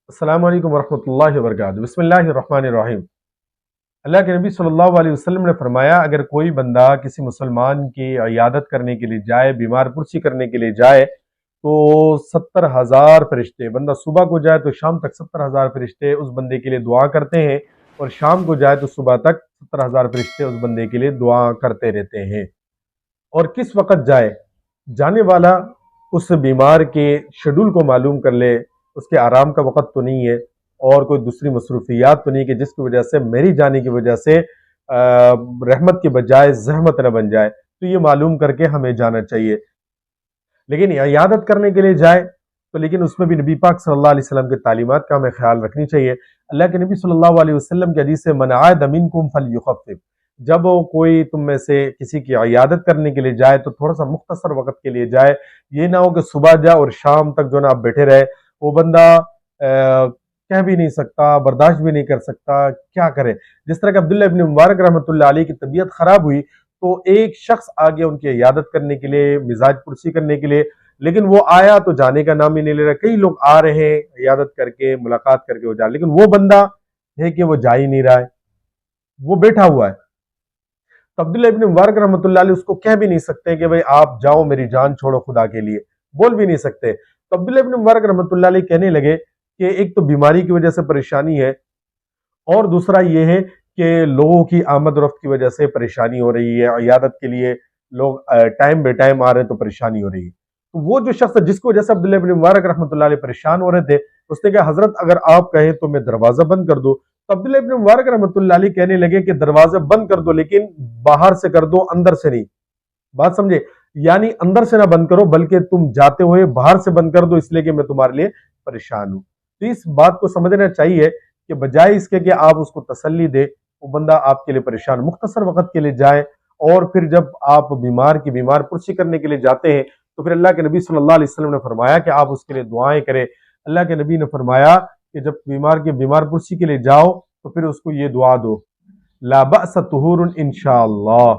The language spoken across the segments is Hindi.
अस्सलामु अलैकुम वरहमतुल्लाहि वबरकातुहू। बिस्मिल्लाहिर्रहमानिर्रहीम। अल्लाह के नबी सल्लल्लाहु अलैहि वसल्लम ने फरमाया, अगर कोई बंदा किसी मुसलमान की इयादत करने के लिए जाए, बीमार पुरसी करने के लिए जाए, तो 70,000 फरिश्ते, बंदा सुबह को जाए तो शाम तक 70,000 फरिश्ते उस बंदे के लिए दुआ करते हैं, और शाम को जाए तो सुबह तक 70,000 फरिश्ते उस बंदे के लिए दुआ करते रहते हैं। और किस वक़्त जाए, जाने वाला उस बीमार के शेड्यूल को मालूम कर ले, उसके आराम का वक़्त तो नहीं है और कोई दूसरी मसरूफियात तो नहीं कि जिसकी वजह से मेरी जाने की वजह से रहमत के बजाय ज़हमत न बन जाए, तो ये मालूम करके हमें जाना चाहिए। लेकिन इयादत करने के लिए जाए तो लेकिन उसमें भी नबी पाक सल्लल्लाहु अलैहि वसल्लम की तालीमात का हमें ख्याल रखनी चाहिए। अल्लाह के नबी सल्लल्लाहु अलैहि वसल्लम की हदीस से मन आद मिनकुम फलयुखफ़िफ, जब कोई तुम में से किसी की इयादत करने के लिए जाए तो थोड़ा सा मुख्तसर वक्त के लिए जाए। ये ना हो कि सुबह जाए और शाम तक जो ना आप बैठे रहे, वो बंदा कह भी नहीं सकता, बर्दाश्त भी नहीं कर सकता, क्या करे। जिस तरह के अब्दुल्ला इब्न मुबारक रहमतुल्लाह अलैह की तबीयत खराब हुई, तो एक शख्स आ गया उनकी इयादत करने के लिए, मिजाज पुरसी करने के लिए, लेकिन वो आया तो जाने का नाम ही नहीं ले रहा। कई लोग आ रहे हैं इयादत करके, मुलाकात करके वो जा, लेकिन वो बंदा है कि वो जा ही नहीं रहा है, वो बैठा हुआ है। तो अब्दुल्ला इब्न मुबारक रहमतुल्लाह अलैह उसको कह भी नहीं सकते कि भाई आप जाओ, मेरी जान छोड़ो खुदा के लिए, बोल भी नहीं सकते। तो अब्दुल्ला इब्न मुबारक रहमतुल्लाह अलैह कहने लगे कि एक तो बीमारी की वजह से परेशानी है, और दूसरा ये है कि लोगों की आमद रफ्त की वजह से परेशानी हो रही है, इयादत के लिए लोग टाइम बे टाइम आ रहे हैं तो परेशानी हो रही है। तो वो जो शख्स जिसकी वजह से अब्दुल्ला इब्न मुबारक रहमतुल्लाह अलैह परेशान हो रहे थे, उसने कहा हजरत अगर आप कहें तो मैं दरवाजा बंद कर दूं। तो अब्दुल्ला इब्न मुबारक रहमतुल्लाह अलैह कहने लगे कि दरवाजा बंद कर दो, लेकिन बाहर से कर दो, अंदर से नहीं। बात समझे, यानी अंदर से ना बंद करो बल्कि तुम जाते हुए बाहर से बंद कर दो, इसलिए कि मैं तुम्हारे लिए परेशान हूं। तो इस बात को समझना चाहिए कि बजाय इसके कि आप उसको तसल्ली दे, वो बंदा आपके लिए परेशान, मुख्तसर वक्त के लिए जाए। और फिर जब आप बीमार की बीमार पुरसी करने के लिए जाते हैं, तो फिर अल्लाह के नबी सल्लल्लाहु अलैहि वसल्लम ने फरमाया कि आप उसके लिए दुआएं करें। अल्लाह के नबी ने फरमाया कि जब बीमार की बीमार पुरसी के लिए जाओ तो फिर उसको ये दुआ दो, ला बअस तुहूरुन इंशाअल्लाह।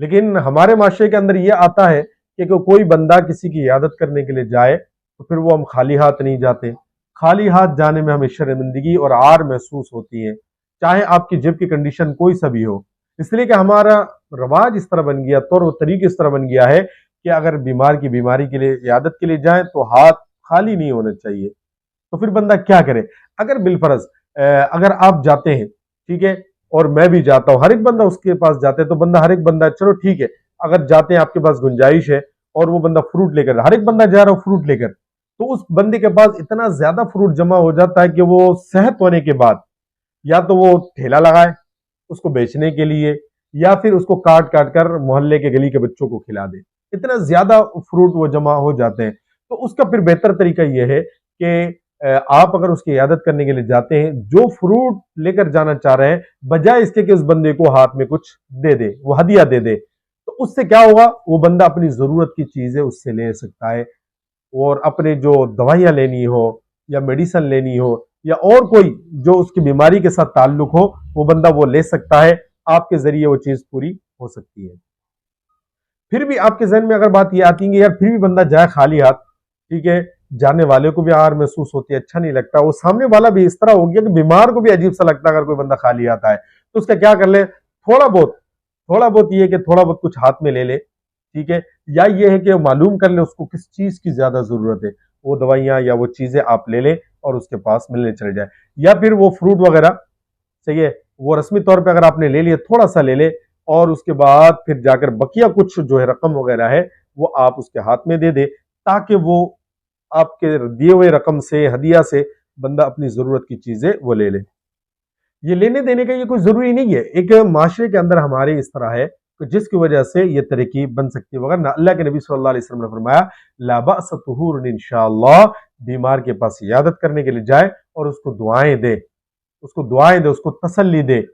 लेकिन हमारे माशरे के अंदर यह आता है कि कोई बंदा किसी की इयादत करने के लिए जाए तो फिर वो हम खाली हाथ नहीं जाते। खाली हाथ जाने में हमें शर्मिंदगी और आर महसूस होती है, चाहे आपकी जेब की कंडीशन कोई सा भी हो। इसलिए कि हमारा रवाज इस तरह बन गया, तौर तरीके इस तरह बन गया है कि अगर बीमार की बीमारी के लिए इयादत के लिए जाए तो हाथ खाली नहीं होना चाहिए। तो फिर बंदा क्या करे। अगर बिलफर्ज अगर आप जाते हैं, ठीक है, और मैं भी जाता हूं, हर एक बंदा उसके पास जाते हैं, तो बंदा हर एक बंदा चलो ठीक है, अगर जाते हैं आपके पास गुंजाइश है और वो बंदा फ्रूट लेकर, हर एक बंदा जा रहा हो फ्रूट लेकर, तो उस बंदे के पास इतना ज्यादा फ्रूट जमा हो जाता है कि वो सेहत होने के बाद या तो वो ठेला लगाए उसको बेचने के लिए, या फिर उसको काट काट कर मोहल्ले के गली के बच्चों को खिला दे। इतना ज्यादा फ्रूट वो जमा हो जाते हैं। तो उसका फिर बेहतर तरीका यह है कि आप अगर उसकी इयादत करने के लिए जाते हैं, जो फ्रूट लेकर जाना चाह रहे हैं, बजाय इसके कि उस बंदे को हाथ में कुछ दे दे, वो हदिया दे दे, तो उससे क्या होगा, वो बंदा अपनी जरूरत की चीजें उससे ले सकता है। और अपने जो दवाइयां लेनी हो या मेडिसिन लेनी हो या और कोई जो उसकी बीमारी के साथ ताल्लुक हो, वो बंदा वो ले सकता है। आपके जरिए वो चीज पूरी हो सकती है। फिर भी आपके जहन में अगर बात ये आती है कि यार फिर भी बंदा जाए खाली हाथ, ठीक है, जाने वाले को भी आर महसूस होती है, अच्छा नहीं लगता, वो सामने वाला भी इस तरह हो गया कि बीमार को भी अजीब सा लगता है अगर कोई बंदा खाली आता है, तो उसका क्या कर ले, थोड़ा बहुत ये कि थोड़ा बहुत कुछ हाथ में ले ले, ठीक है, या ये है कि मालूम कर ले उसको किस चीज की ज्यादा जरूरत है, वो दवाइयां या वो चीजें आप ले लें और उसके पास मिलने चले जाए। या फिर वो फ्रूट वगैरह, सही है, वो रस्मी तौर पे अगर आपने ले लिया थोड़ा सा ले ले, और उसके बाद फिर जाकर बकिया कुछ जो है रकम वगैरह है वो आप उसके हाथ में दे दे, ताकि वो आपके दिए हुए रकम से, हदिया से, बंदा अपनी जरूरत की चीजें वो ले ले। ये लेने देने का ये कोई जरूरी नहीं है, एक माशरे के अंदर हमारे इस तरह है कि जिसकी वजह से ये तरकीब बन सकती है। वरना अल्लाह के नबी सल्लल्लाहु अलैहि वसल्लम ने फरमाया, ला बअस तुहूरुन इंशाअल्लाह, बीमार के पास इयादत करने के लिए जाए और उसको दुआएं दे, उसको तसल्ली दे।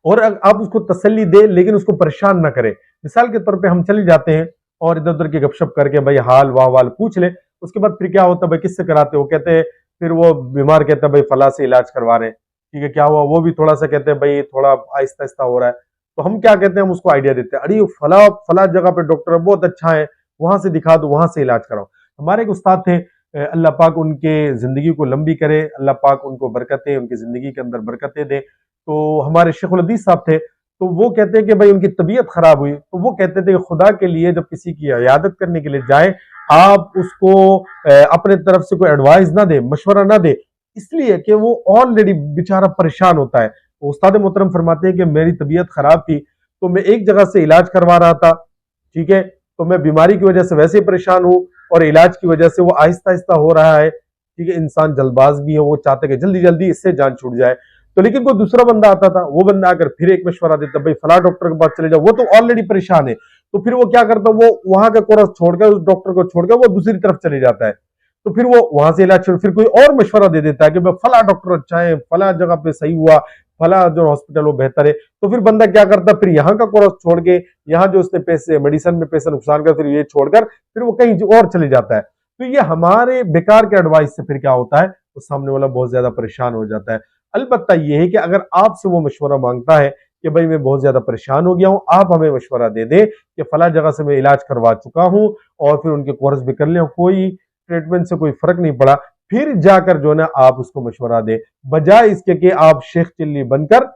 और आप उसको तसल्ली दे लेकिन उसको परेशान ना करे। मिसाल के तौर पे हम चले जाते हैं और इधर उधर की गपशप करके भाई हाल वाह वाल पूछ ले, उसके बाद फिर क्या होता है, भाई किससे कराते हो, कहते हैं, फिर वो बीमार कहता है भाई फला से इलाज करवा रहे हैं, ठीक है, क्या हुआ, वो भी थोड़ा सा कहते हैं भाई थोड़ा आहिस्ता आहिस्ता हो रहा है। तो हम क्या कहते हैं, हम उसको आइडिया देते हैं, अरे फला फला जगह पे डॉक्टर है बहुत अच्छा है, वहां से दिखा दो, वहां से इलाज कराओ। हमारे एक उस्ताद थे, अल्लाह पाक उनके ज़िंदगी को लंबी करे, अल्लाह पाक उनको बरकतें, उनकी ज़िंदगी के अंदर बरकतें दे। तो हमारे शेखुल हदीस साहब थे, तो वो कहते हैं कि भाई उनकी तबीयत खराब हुई, तो वो कहते थे कि खुदा के लिए जब किसी की इयादत करने के लिए जाए, आप उसको अपने तरफ से कोई एडवाइस ना दे, मशवरा ना दे, इसलिए कि वो ऑलरेडी बेचारा परेशान होता है। तो उस्ताद मोहतरम फरमाते हैं कि मेरी तबीयत खराब थी, तो मैं एक जगह से इलाज करवा रहा था, ठीक है, तो मैं बीमारी की वजह से वैसे ही परेशान हूं और इलाज की वजह से वो आहिस्ता आहिस्ता हो रहा है, ठीक है। इंसान जल्दबाज भी है, वो चाहते कि जल्दी जल्दी इससे जान छूट जाए। तो लेकिन कोई दूसरा बंदा आता था, वो बंदा आकर फिर एक मशवरा देता, भाई फला डॉक्टर के पास चले जाओ, वो तो ऑलरेडी परेशान है। तो फिर वो क्या करता, वो वहां का कोर्स छोड़कर, उस डॉक्टर को छोड़कर वो दूसरी तरफ चले जाता है। तो फिर वो वहां से इलाज फिर कोई और मशवरा दे देता है कि भाई फला डॉक्टर अच्छा है, फला जगह पे सही हुआ, फला जो हॉस्पिटल वो बेहतर है। तो फिर बंदा क्या करता, फिर यहाँ का कोर्स छोड़ के, यहाँ जो उसने पैसे मेडिसिन में पैसा नुकसान कर, फिर ये छोड़कर फिर वो कहीं और चले जाता है। तो ये हमारे बेकार के एडवाइस से फिर क्या होता है, तो सामने वाला बहुत ज्यादा परेशान हो जाता है। अलबत्ता ये है कि अगर आपसे वो मशवरा मांगता है कि भाई मैं बहुत ज्यादा परेशान हो गया हूं, आप हमें मशवरा दे दें कि फला जगह से मैं इलाज करवा चुका हूं और फिर उनके कोर्स भी कर लिया, कोई ट्रीटमेंट से कोई फर्क नहीं पड़ा, फिर जाकर जो है ना आप उसको मशवरा दे, बजाय इसके कि आप शेख चिल्ली बनकर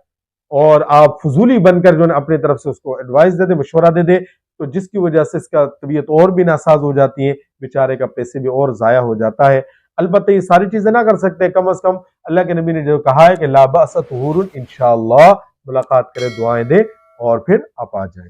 और आप फजूली बनकर जो है अपनी तरफ से उसको एडवाइस दे दे, मशवरा दे दे, तो जिसकी वजह से इसका तबीयत और भी नासाज हो जाती है, बेचारे का पैसे भी और जाया हो जाता है। अलबत्ता ये सारी चीजें ना कर सकते, कम अज कम अल्लाह के नबी ने जो कहा है कि ला बअस तुहूरुन इंशाअल्लाह, मुलाकात करें, दुआएं दे और फिर आप आ जाए।